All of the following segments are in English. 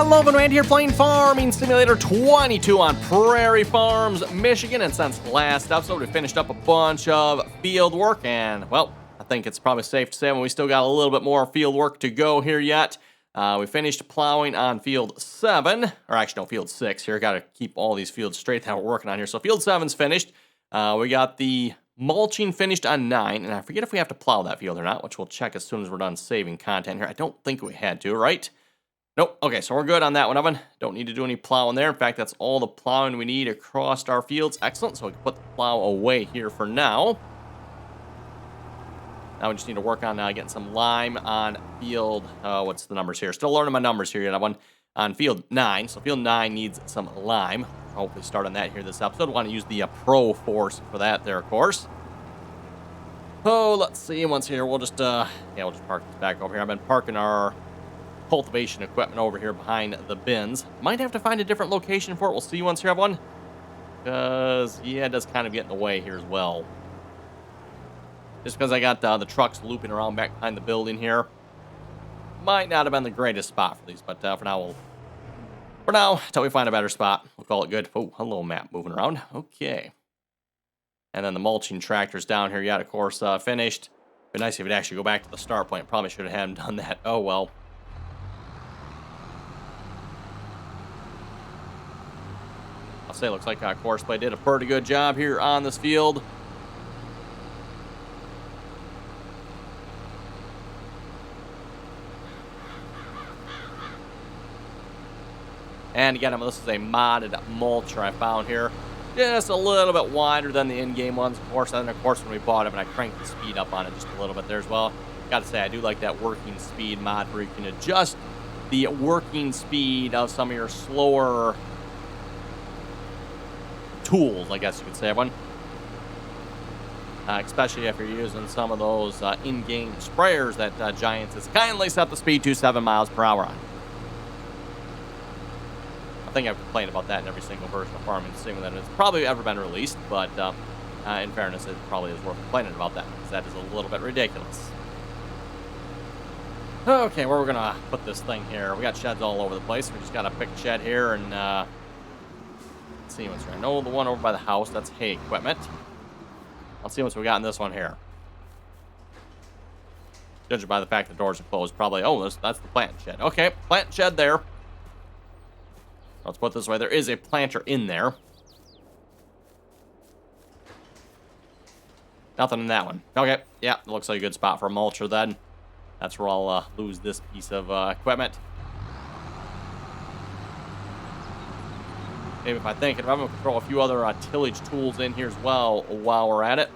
Hello, and Rand here playing Farming Simulator 22 on Prairie Farms, Michigan. And since last episode, we finished up a bunch of field work. And, well, I think it's probably safe to say we still got a little bit more field work to go here yet. We finished plowing on field 7, or actually, no, field 6 here. Got to keep all these fields straight that we're working on here. So field 7's finished. We got the mulching finished on 9, and I forget if we have to plow that field or not, which we'll check as soon as we're done saving content here. I don't think we had to, right? Nope. Okay, so we're good on that one, Evan. Don't need to do any plowing there. In fact, that's all the plowing we need across our fields. Excellent. So we can put the plow away here for now. Now we just need to work on getting some lime on field. What's the numbers here? Still learning my numbers here yet, Evan. On field 9. So field 9 needs some lime. Hopefully start on that here this episode. Want to use the Pro Force for that there, of course. Oh, let's see. Once here, we'll just we'll just park this back over here. I've been parking our cultivation equipment over here behind the bins. Might have to find a different location for it. We'll see once here I have one. Because, yeah, it does kind of get in the way here as well. Just because I got the trucks looping around back behind the building here. Might not have been the greatest spot for these, but for now, until we find a better spot, we'll call it good. Oh, hello, map moving around. Okay. And then the mulching tractor's down here yet, of course, finished. It'd be nice if it'd actually go back to the start point. Probably should have had him done that. Oh, well. I'll say it looks like Courseplay did a pretty good job here on this field. And again, this is a modded mulcher I found here. Just a little bit wider than the in-game ones, of course. And then, of course, when we bought it, and I cranked the speed up on it just a little bit there as well. Got to say, I do like that working speed mod where you can adjust the working speed of some of your slower tools, I guess you could say, everyone. Especially if you're using some of those in-game sprayers that Giants has kindly set the speed to 7 miles per hour on. I think I've complained about that in every single version of Farming Simulator that's probably ever been released, but in fairness, it probably is worth complaining about that, because that is a little bit ridiculous. Okay, where we're going to put this thing here. We got sheds all over the place. We just got to pick a shed here and let's see what's here. I know the one over by the house, that's hay equipment. Let's see what we got in this one here. Judging by the fact the doors are closed, probably, oh, that's the plant shed. Okay, plant shed there. Let's put it this way. There is a planter in there. Nothing in that one. Okay. Yeah, it looks like a good spot for a mulcher then. That's where I'll lose this piece of equipment. Maybe if I think, if I'm going to throw a few other tillage tools in here as well while we're at it.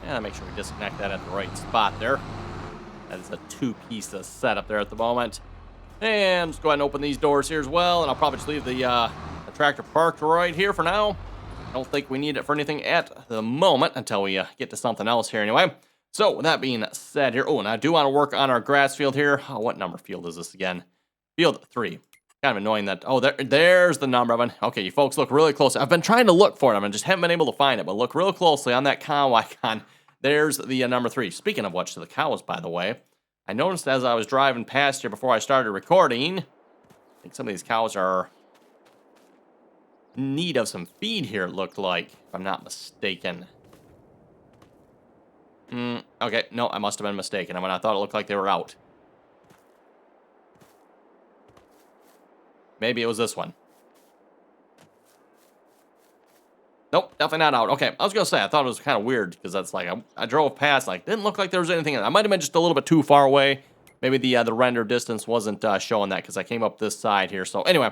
And make sure we disconnect that at the right spot there. That is a 2-piece setup there at the moment. And just go ahead and open these doors here as well. And I'll probably just leave the tractor parked right here for now. I don't think we need it for anything at the moment until we get to something else here anyway. So with that being said here, oh, and I do want to work on our grass field here. Oh, what number field is this again? Field 3. Kind of annoying that, oh, there's the number of it. Okay, you folks look really close. I've been trying to look for it. I just haven't been able to find it, but look real closely on that cow icon. There's the number 3. Speaking of which, to the cows, by the way, I noticed as I was driving past here before I started recording, I think some of these cows are in need of some feed here, it looked like, if I'm not mistaken. Okay, no, I must have been mistaken. I thought it looked like they were out. Maybe it was this one. Nope, definitely not out. Okay, I was going to say, I thought it was kind of weird, because that's like, I drove past, like, didn't look like there was anything in it. I might have been just a little bit too far away. Maybe the render distance wasn't showing that, because I came up this side here. So anyway,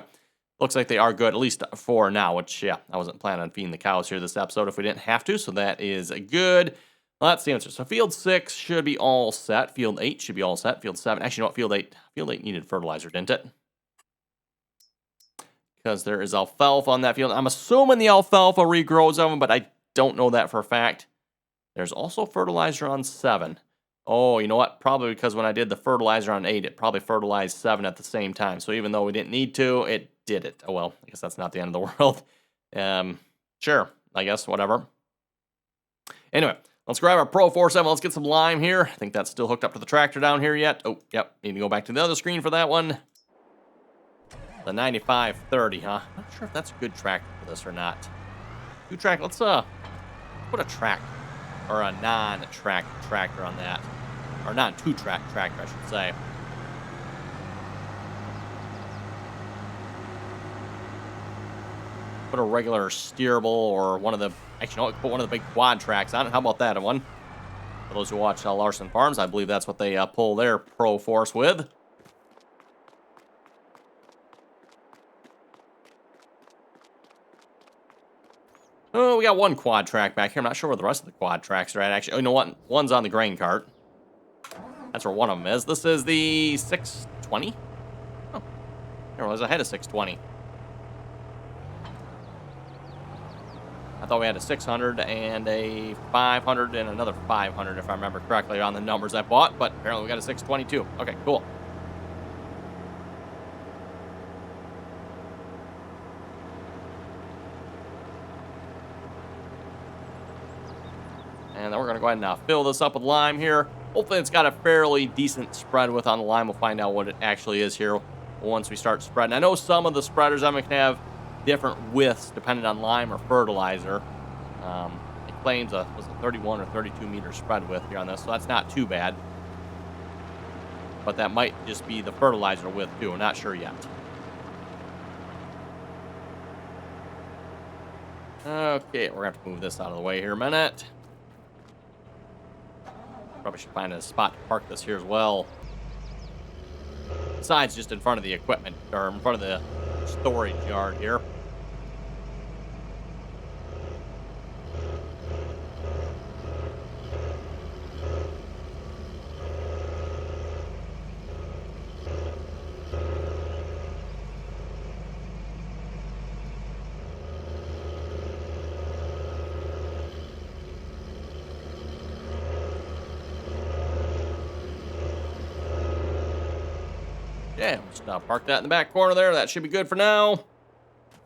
looks like they are good, at least for now, which, yeah, I wasn't planning on feeding the cows here this episode if we didn't have to, so that is good. Let's see. So field 6 should be all set. Field 8 should be all set. Field 7, actually, you know what, Field 8 needed fertilizer, didn't it? Because there is alfalfa on that field. I'm assuming the alfalfa regrows of them, but I don't know that for a fact. There's also fertilizer on 7. Oh, you know what? Probably because when I did the fertilizer on 8, it probably fertilized 7 at the same time. So even though we didn't need to, it did it. Oh well, I guess that's not the end of the world. Um, sure, I guess, whatever. Anyway, let's grab our Pro 47. Let's get some lime here. I think that's still hooked up to the tractor down here yet. Oh, yep. Need to go back to the other screen for that one. The 9530, huh? Not sure if that's a good tractor for this or not. Two track. Let's put a track or a non-track tractor on that, or non-two-track tractor, I should say. Put a regular steerable or one of the. Actually, no, put one of the big quad tracks on it. How about that one? For those who watch Larson Farms, I believe that's what they pull their Pro Force with. Oh, we got one quad track back here. I'm not sure where the rest of the quad tracks are at, actually. Oh, you know what? One's on the grain cart. That's where one of them is. This is the 620? Oh, there was. I had a 620. I thought we had a 600 and a 500 and another 500, if I remember correctly, on the numbers I bought. But apparently we got a 622. Okay, cool. And then we're going to go ahead and fill this up with lime here. Hopefully it's got a fairly decent spread width on the lime. We'll find out what it actually is here once we start spreading. I know some of the spreaders I'm going to have different widths depending on lime or fertilizer. It claims was a 31 or 32 meter spread width here on this, so that's not too bad. But that might just be the fertilizer width too. I'm not sure yet. Okay, we're going to have to move this out of the way here a minute. Probably should find a spot to park this here as well. Besides just in front of the equipment, or in front of the storage yard here. Yeah, we'll just park that in the back corner there. That should be good for now. At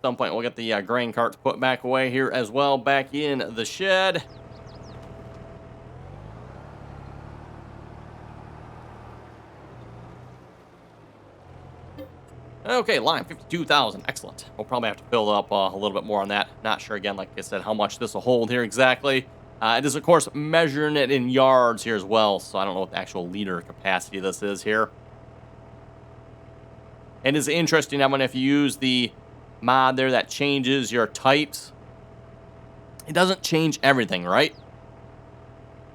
some point, we'll get the grain carts put back away here as well, back in the shed. Okay, lime, 52,000. Excellent. We'll probably have to fill up a little bit more on that. Not sure, again, like I said, how much this will hold here exactly. It is, of course, measuring it in yards here as well, so I don't know what the actual liter capacity this is here. And it's interesting, I mean, if you use the mod there that changes your types, it doesn't change everything, right?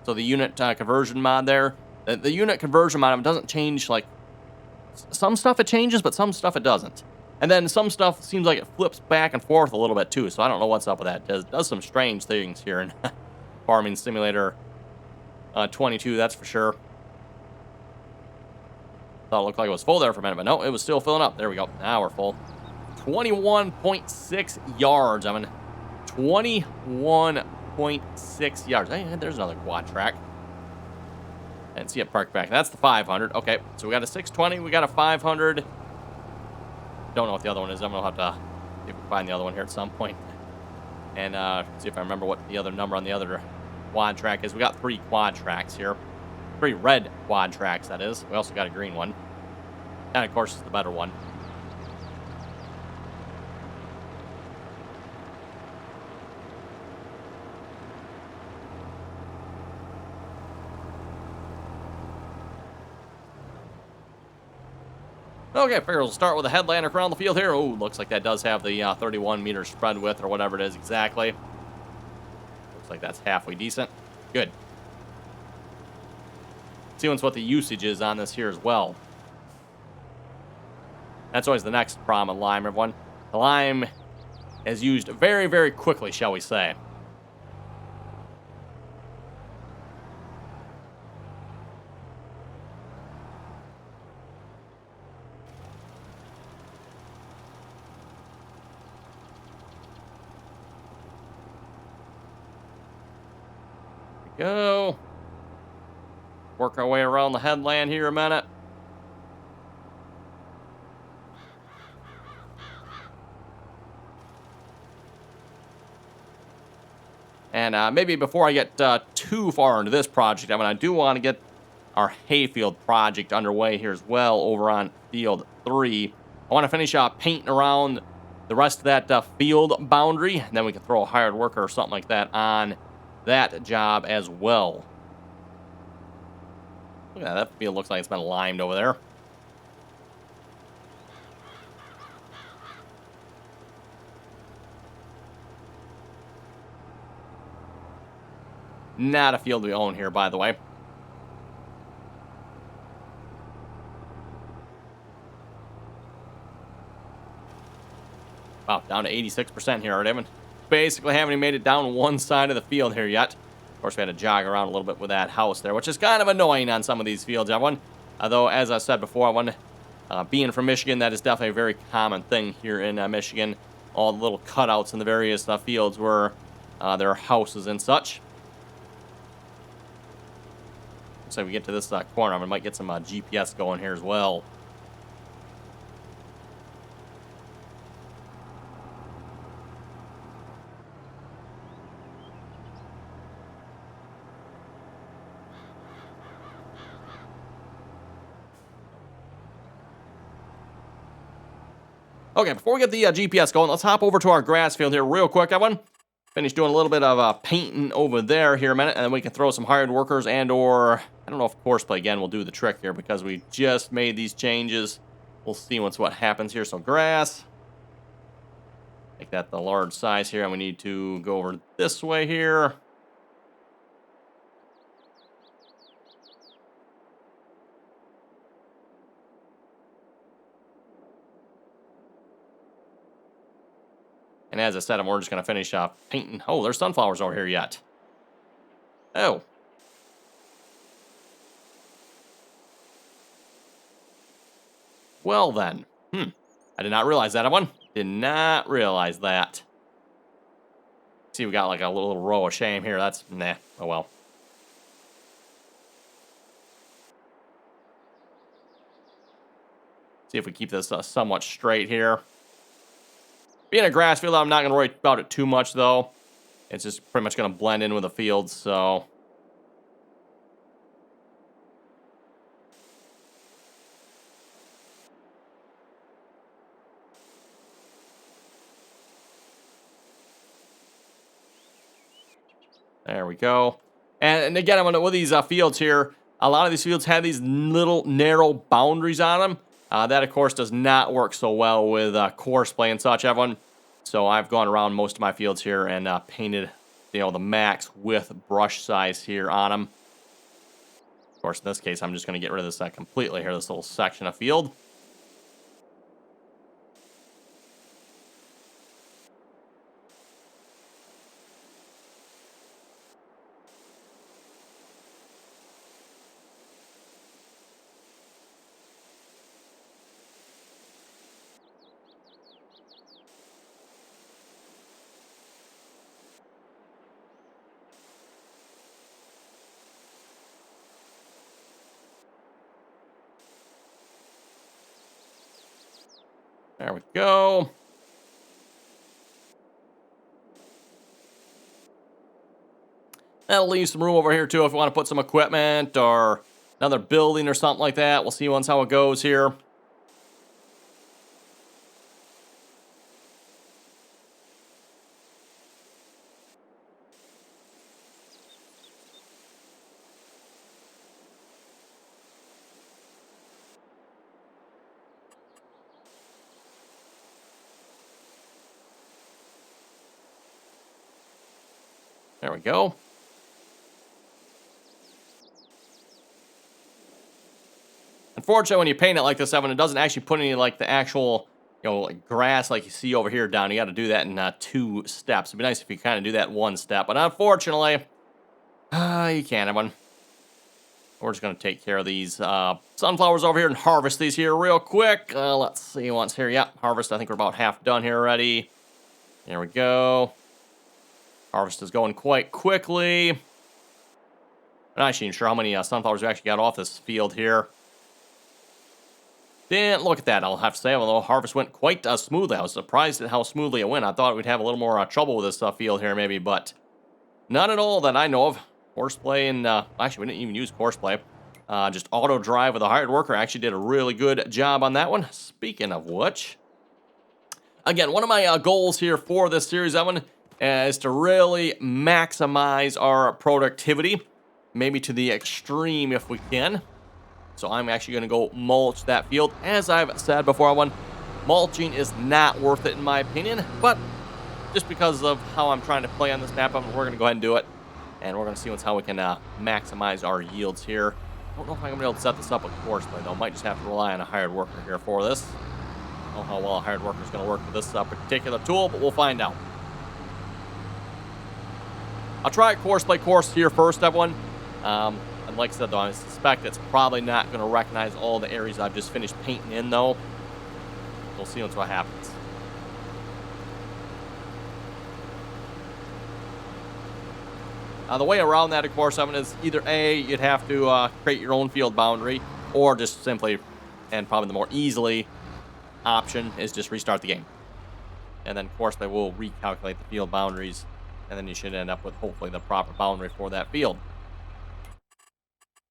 So the unit conversion mod there, the unit conversion mod doesn't change, like, some stuff it changes, but some stuff it doesn't. And then some stuff seems like it flips back and forth a little bit too, so I don't know what's up with that. It does some strange things here in Farming Simulator 22, that's for sure. Thought it looked like it was full there for a minute, but no, it was still filling up. There we go. Now we're full. 21.6 yards. I mean, 21.6 yards. Hey, there's another quad track. And see it parked back. That's the 500. Okay, so we got a 620. We got a 500. Don't know what the other one is. I'm going to have to see if we can find the other one here at some point. And see if I remember what the other number on the other quad track is. We got 3 quad tracks here. 3 red quad tracks, that is. We also got a green one. And, of course, it's the better one. Okay, I figure we'll start with a headlander around the field here. Oh, looks like that does have the 31 meter spread width or whatever it is exactly. Looks like that's halfway decent. Good. See what the usage is on this here as well. That's always the next problem with lime, everyone. The lime is used very, very quickly, shall we say. Go. work our way around the headland here a minute. And maybe before I get too far into this project, I do want to get our hayfield project underway here as well over on field 3. I want to finish painting around the rest of that field boundary, and then we can throw a hired worker or something like that on that job as well. Look at that. That field looks like it's been limed over there. Not a field we own here, by the way. Wow, down to 86% here, RDAllen. Basically haven't even made it down one side of the field here yet. Of course, we had to jog around a little bit with that house there, which is kind of annoying on some of these fields, everyone. Although, as I said before, being from Michigan, that is definitely a very common thing here in Michigan. All the little cutouts in the various fields where there are houses and such. So we get to this corner, I might get some GPS going here as well. Okay, before we get the GPS going, let's hop over to our grass field here real quick, everyone. Finish doing a little bit of painting over there here a minute, and then we can throw some hired workers and/or, I don't know if Courseplay again will do the trick here because we just made these changes. We'll see what happens here. So grass. Make that the large size here, and we need to go over this way here. And as I said, we're just going to finish painting. Oh, there's sunflowers over here yet. Oh. Well then. I did not realize that, everyone. Did not realize that. See, we got like a little row of shame here. That's, nah. Oh well. See if we keep this somewhat straight here. Being a grass field, I'm not going to worry about it too much, though. It's just pretty much going to blend in with the field, so... There we go. And again, with these fields here, a lot of these fields have these little narrow boundaries on them. That, of course, does not work so well with Courseplay and such, everyone. So I've gone around most of my fields here and painted, the max width brush size here on them. Of course, in this case, I'm just going to get rid of this completely here, this little section of field. There we go. That'll leave some room over here, too, if you want to put some equipment or another building or something like that. We'll see once how it goes here. There we go. Unfortunately, when you paint it like this, Evan, it doesn't actually put any, like, the actual, like grass like you see over here down. You got to do that in 2 steps. It'd be nice if you kind of do that 1 step. But unfortunately, you can't, Evan. We're just going to take care of these sunflowers over here and harvest these here real quick. Let's see once here. Yep, harvest. I think we're about half done here already. There we go. Harvest is going quite quickly. And I'm not actually sure how many sunflowers we actually got off this field here. Didn't look at that, I'll have to say, although harvest went quite smoothly. I was surprised at how smoothly it went. I thought we'd have a little more trouble with this field here maybe, but not at all that I know of. Horseplay and, actually, we didn't even use horseplay. Just auto drive with a hired worker. Actually did a really good job on that one. Speaking of which, again, one of my goals here for this series, Evan, is to really maximize our productivity, maybe to the extreme if we can. So I'm actually going to go mulch that field. As I've said before, mulching is not worth it in my opinion, but just because of how I'm trying to play on this map, we're going to go ahead and do it. And we're going to see how we can maximize our yields here. I don't know if I'm going to be able to set this up with horseplay, though. Might just have to rely on a hired worker here for this. I don't know how well a hired worker is going to work with this particular tool, but we'll find out. I'll try a horseplay course here first, everyone. And like I said, though, I suspect it's probably not going to recognize all the areas I've just finished painting in, though. We'll see what happens. The way around that, of course, is either A, you'd have to create your own field boundary, or just simply, and probably the more easily option, is just restart the game. And then, of course, they will recalculate the field boundaries, and then you should end up with, hopefully, the proper boundary for that field.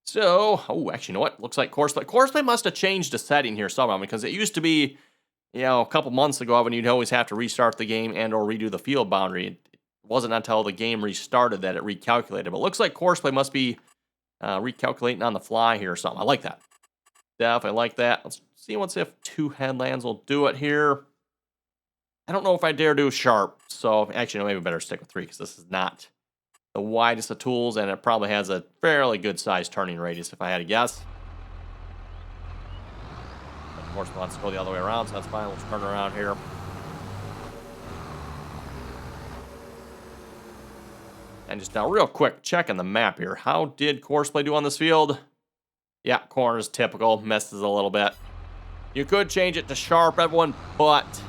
So, oh, actually, you know what? Looks like Courseplay must have changed the setting here somehow, because it used to be, a couple months ago when you'd always have to restart the game and or redo the field boundary. It wasn't until the game restarted that it recalculated. But it looks like Courseplay must be recalculating on the fly here or something. I like that. Definitely like that. Let's see if 2 headlands will do it here. I don't know if I dare do sharp. So, actually, no, maybe better stick with 3 because this is not the widest of tools, and it probably has a fairly good sized turning radius if I had to guess. Of course, we'll have to go the other way around, so that's fine. Let's turn around here. And just now, real quick, checking the map here. How did Courseplay do on this field? Yeah, corners typical, misses a little bit. You could change it to sharp, everyone, but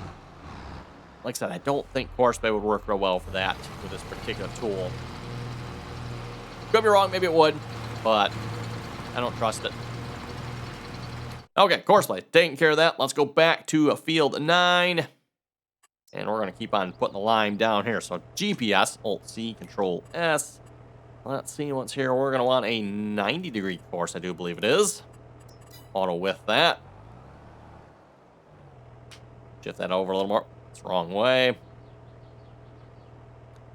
like I said, I don't think Courseplay would work real well for that with this particular tool. Could be wrong, maybe it would, but I don't trust it. Okay, Courseplay, taking care of that. Let's go back to field 9. And we're going to keep on putting the line down here. So GPS, Alt-C, Control-S. Let's see what's here. We're going to want a 90-degree course, I do believe it is. Auto with that. Shift that over a little more. It's the wrong way.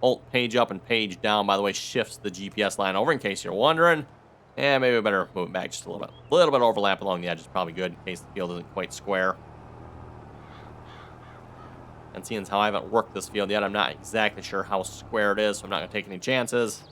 Alt page up and page down, by the way, shifts the GPS line over in case you're wondering. And maybe we better move it back just a little bit. A little bit of overlap along the edge is probably good in case the field isn't quite square. And seeing as how I haven't worked this field yet, I'm not exactly sure how square it is, so I'm not going to take any chances.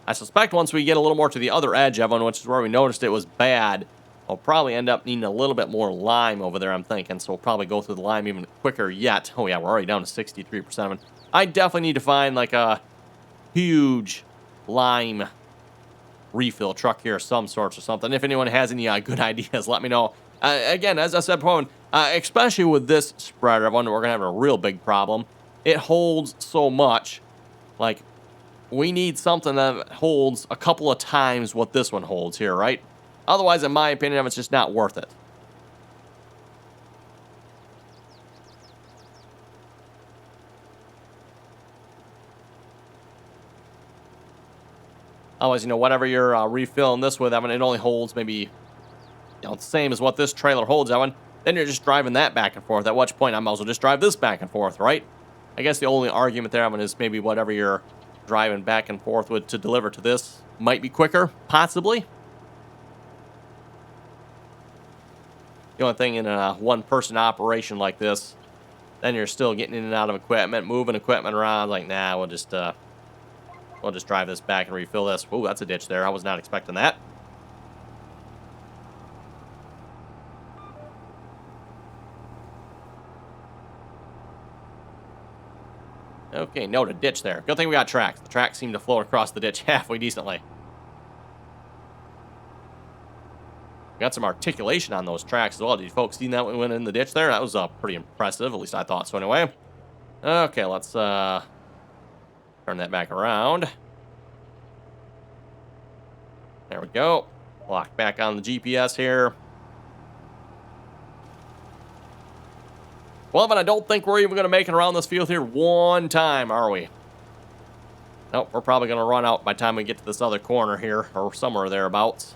I suspect once we get a little more to the other edge of one, which is where we noticed it was bad, I'll probably end up needing a little bit more lime over there, I'm thinking. So we'll probably go through the lime even quicker yet. Oh, yeah, we're already down to 63%. I definitely need to find, like, a huge lime refill truck here of some sorts or something. If anyone has any good ideas, let me know. Again, as I said before, especially with this spreader, we're going to have a real big problem. It holds so much. Like, we need something that holds a couple of times what this one holds here, right? Otherwise, in my opinion, it's just not worth it. Otherwise, whatever you're refilling this with, it only holds maybe, the same as what this trailer holds, Then you're just driving that back and forth, at which point I might as well just drive this back and forth, right? I guess the only argument there, is maybe whatever you're driving back and forth with to deliver to this might be quicker, possibly. The only thing in a one-person operation like this, then you're still getting in and out of equipment, moving equipment around. Like, nah, we'll just drive this back and refill this. Whoa, that's a ditch there. I was not expecting that. Okay, note a ditch there. Good thing we got tracks. The tracks seem to float across the ditch halfway decently. Got some articulation on those tracks as well. Did you folks see that when we went in the ditch there? That was pretty impressive. At least I thought so anyway. Okay, let's turn that back around. There we go. Lock back on the GPS here. Well, but I don't think we're even going to make it around this field here one time, are we? Nope, we're probably going to run out by the time we get to this other corner here, or somewhere thereabouts.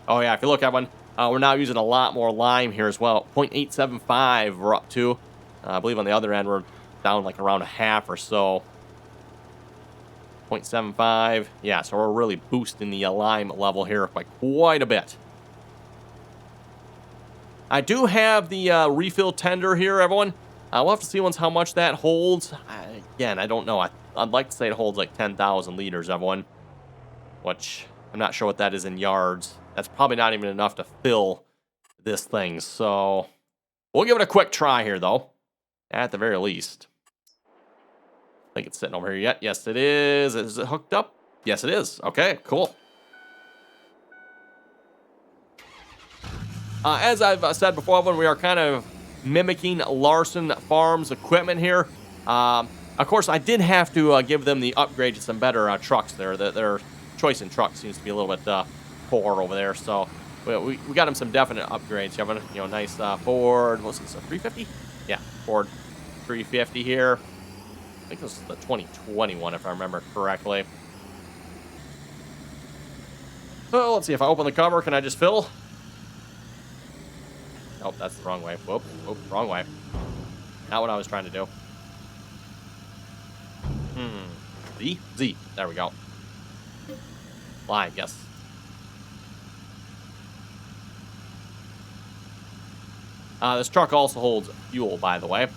Oh, yeah, if you look at one, we're now using a lot more lime here as well. 0.875 we're up to. I believe on the other end, we're down like around a half or so. 0.75. Yeah, so we're really boosting the lime level here by quite a bit. I do have the refill tender here, everyone. We'll have to see once how much that holds. Again, I don't know. I'd like to say it holds like 10,000 liters, everyone. Which, I'm not sure what that is in yards. That's probably not even enough to fill this thing. So, we'll give it a quick try here, though. At the very least. I think it's sitting over here yet. Yes, it is. Is it hooked up? Yes, it is. Okay, cool. As I've said before, when we are kind of mimicking Larson Farms equipment here. Of course, I did have to give them the upgrade to some better trucks there. Their choice in trucks seems to be a little bit poor over there. So we got them some definite upgrades. You have a nice Ford. What's this? A 350? Yeah, Ford 350 here. I think this is the 2021, if I remember correctly. Oh, let's see. If I open the cover, can I just fill? Nope, that's the wrong way. Whoop, wrong way. Not what I was trying to do. Z. There we go. Lime, yes. This truck also holds fuel, by the way.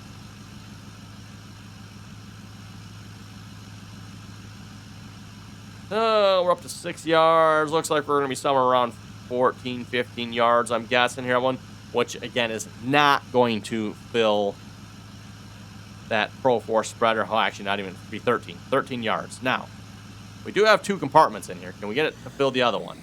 We're up to 6 yards. Looks like we're going to be somewhere around 14, 15 yards, I'm guessing here, everyone. Which, again, is not going to fill that Pro 4 spreader. Oh, actually, not even. Be 13. 13 yards. Now, we do have 2 compartments in here. Can we get it to fill the other one?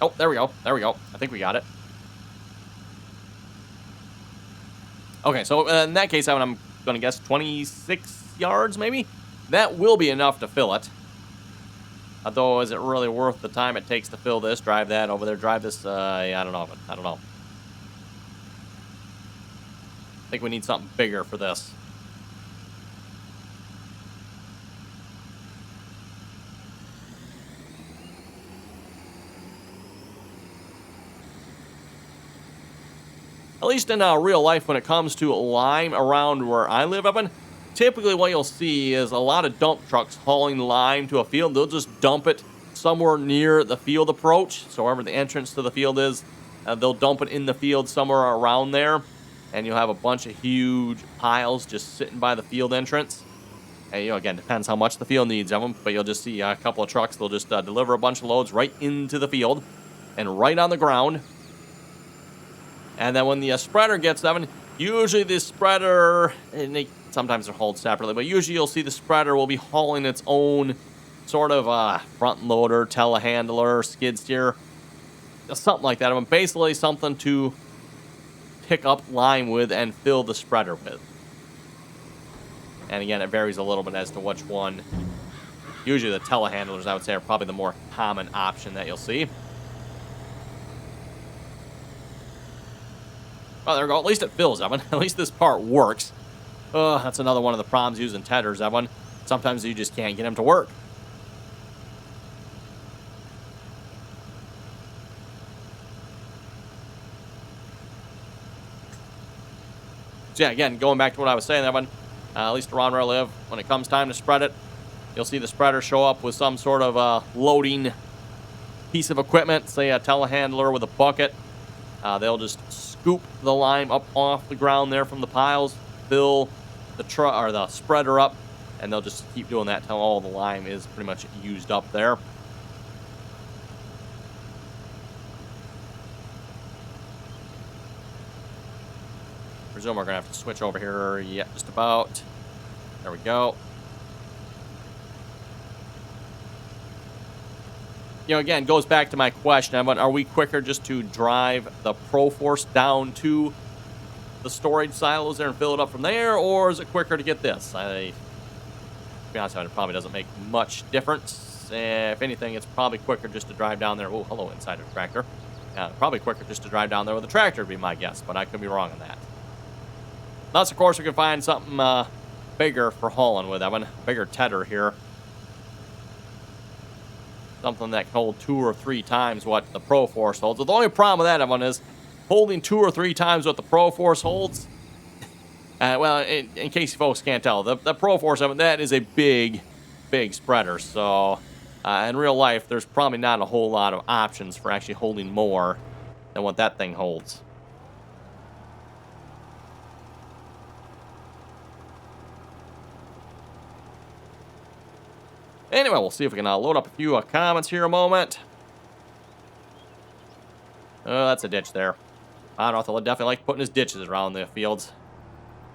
Oh, there we go. There we go. I think we got it. Okay, so in that case, I'm going to guess 26 yards, maybe? That will be enough to fill it. Although, is it really worth the time it takes to fill this? Drive that over there, drive this, yeah, I don't know. I think we need something bigger for this. At least in real life, when it comes to lime around where I live, Evan, typically what you'll see is a lot of dump trucks hauling lime to a field. They'll just dump it somewhere near the field approach. So wherever the entrance to the field is, they'll dump it in the field somewhere around there. And you'll have a bunch of huge piles just sitting by the field entrance. And, again, depends how much the field needs of them. But you'll just see a couple of trucks. They'll just deliver a bunch of loads right into the field and right on the ground. And then when the spreader gets them, usually the spreader, and sometimes they're hauled separately, but usually you'll see the spreader will be hauling its own sort of front loader, telehandler, skid steer, something like that. I mean, basically something to pick up lime with and fill the spreader with. And again, it varies a little bit as to which one. Usually the telehandlers, I would say, are probably the more common option that you'll see. Oh, there we go. At least it fills, Evan. At least this part works. That's another one of the problems using tethers, Evan. Sometimes you just can't get them to work. So yeah, again, going back to what I was saying, Evan, at least around where I live, when it comes time to spread it, you'll see the spreader show up with some sort of loading piece of equipment, say a telehandler with a bucket. They'll just scoop the lime up off the ground there from the piles, fill the spreader up, and they'll just keep doing that until all the lime is pretty much used up there. Presume we're gonna have to switch over here. Yeah, just about. There we go. You know, again, goes back to my question. Are we quicker just to drive the Pro Force down to the storage silos there and fill it up from there, or is it quicker to get this? To be honest, it probably doesn't make much difference. If anything, it's probably quicker just to drive down there. Oh, hello, inside of the tractor. Probably quicker just to drive down there with a tractor would be my guess, but I could be wrong on that. Unless, of course, we can find something bigger for hauling with that one. Bigger tedder here. Something that can hold 2 or 3 times what the Pro Force holds. The only problem with that one is holding 2 or 3 times what the Pro Force holds. Well, in case you folks can't tell, the Pro Force, that is a big spreader. So, in real life, there's probably not a whole lot of options for actually holding more than what that thing holds. Anyway, we'll see if we can load up a few comments here a moment. Oh, that's a ditch there. I don't know if they'll definitely like putting his ditches around the fields.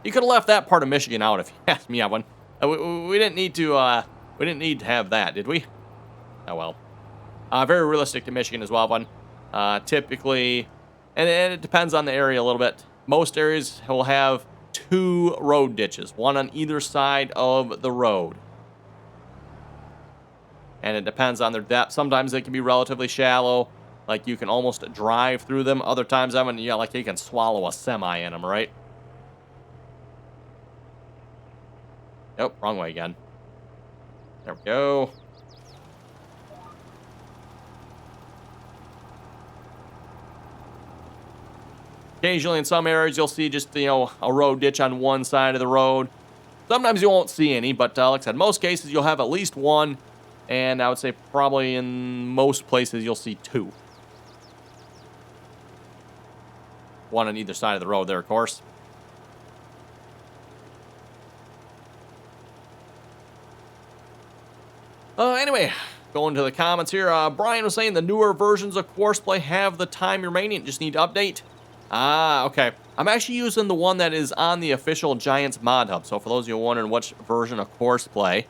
You could have left that part of Michigan out if you asked me. We didn't need to. We didn't need to have that, did we? Oh well. Very realistic to Michigan as well. Typically, and it depends on the area a little bit. Most areas will have 2 road ditches, one on either side of the road. And it depends on their depth. Sometimes they can be relatively shallow, like you can almost drive through them. Other times, like you can swallow a semi in them, right? Nope, wrong way again. There we go. Occasionally, in some areas, you'll see just, a road ditch on one side of the road. Sometimes you won't see any, but like I said, most cases, you'll have at least one. And I would say probably in most places you'll see 2. One on either side of the road there, of course. Anyway, going to the comments here. Brian was saying the newer versions of Courseplay have the time remaining. Just need to update. Okay. I'm actually using the one that is on the official Giants mod hub. So for those of you wondering which version of Courseplay,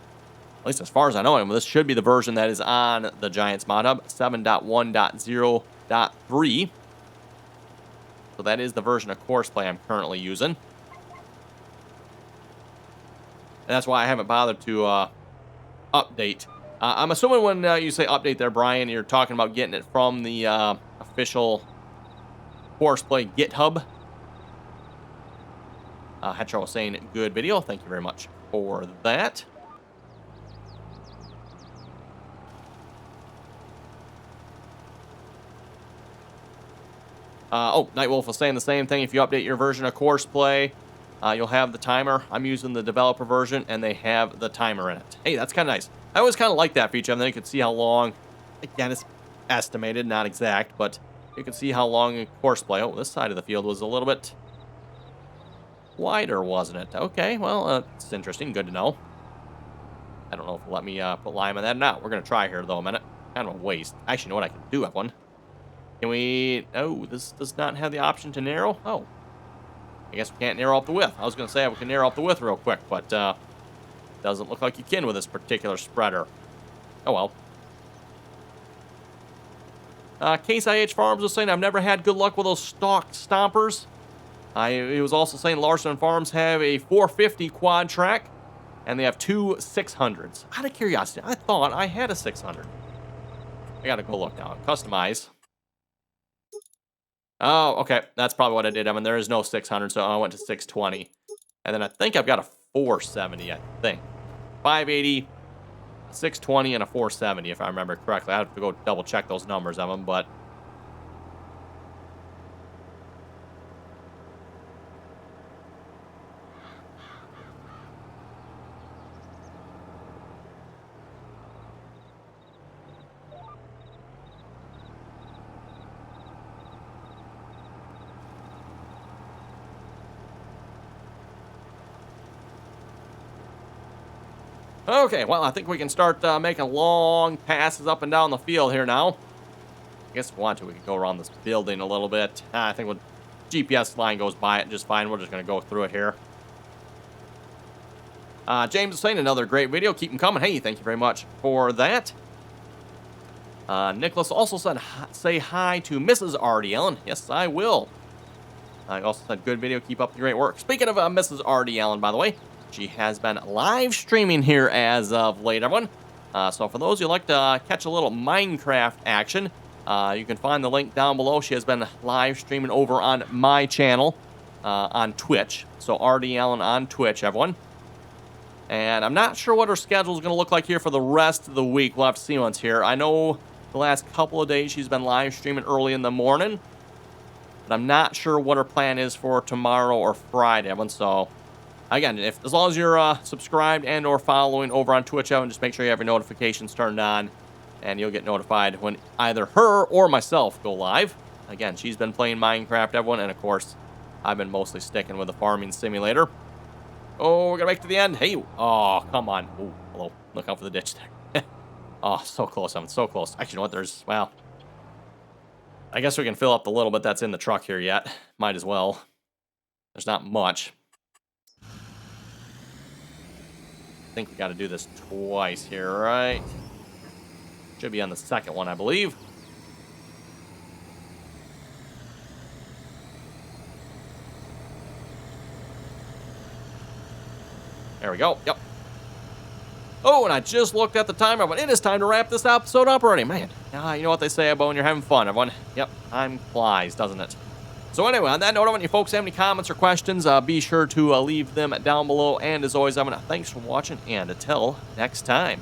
at least as far as I know, this should be the version that is on the Giants mod hub, 7.1.0.3. So that is the version of Courseplay I'm currently using. And that's why I haven't bothered to update. I'm assuming when you say update there, Brian, you're talking about getting it from the official Courseplay GitHub. Hetro was saying good video. Thank you very much for that. Nightwolf was saying the same thing. If you update your version of Courseplay, you'll have the timer. I'm using the developer version, and they have the timer in it. Hey, that's kind of nice. I always kind of like that feature. And then you can see how long, again, it's estimated, not exact, but you can see how long in Courseplay. Oh, this side of the field was a little bit wider, wasn't it? Okay, well, it's interesting. Good to know. I don't know if it'll let me put lime on that or not. We're going to try here, though, a minute. Kind of a waste. Actually, you know what? I can do have one. Can we... Oh, this does not have the option to narrow? Oh. I guess we can't narrow up the width. I was going to say we can narrow up the width real quick, but doesn't look like you can with this particular spreader. Oh, well. Case IH Farms was saying, I've never had good luck with those stock stompers. He was also saying Larson Farms have a 450 quad track, and they have 2 600s. Out of curiosity, I thought I had a 600. I got to go look now. Customize. Oh, okay. That's probably what I did. There is no 600, so I went to 620. And then I think I've got a 470, I think. 580, 620, and a 470, if I remember correctly. I have to go double check those numbers of them, but... Okay, well, I think we can start making long passes up and down the field here now. I guess if we want to, we could go around this building a little bit. I think GPS line goes by it just fine. We're just going to go through it here. James is saying another great video. Keep them coming. Hey, thank you very much for that. Nicholas also said, say hi to Mrs. RDAllen. Yes, I will. I also said, good video. Keep up the great work. Speaking of Mrs. RDAllen, by the way, she has been live streaming here as of late, everyone. So for those who like to catch a little Minecraft action, you can find the link down below. She has been live streaming over on my channel on Twitch. So RDAllen on Twitch, everyone. And I'm not sure what her schedule is going to look like here for the rest of the week. We'll have to see once here. I know the last couple of days she's been live streaming early in the morning. But I'm not sure what her plan is for tomorrow or Friday, everyone. So, again, as long as you're subscribed and or following over on Twitch, everyone, just make sure you have your notifications turned on. And you'll get notified when either her or myself go live. Again, she's been playing Minecraft, everyone. And, of course, I've been mostly sticking with the farming simulator. Oh, we're going to make it to the end. Hey, oh, come on. Oh, hello. Look out for the ditch there. Oh, so close. I'm so close. Actually, you know what? There's, well, I guess we can fill up the little bit that's in the truck here yet. Might as well. There's not much. I think we got to do this twice here, right? Should be on the second one, I believe. There we go. Yep. Oh, and I just looked at the timer, but it is time to wrap this episode up already. Man, you know what they say about when you're having fun, everyone. Yep, time flies, doesn't it? So anyway, on that note, when you folks have any comments or questions, be sure to leave them down below. And as always, thanks for watching, and until next time.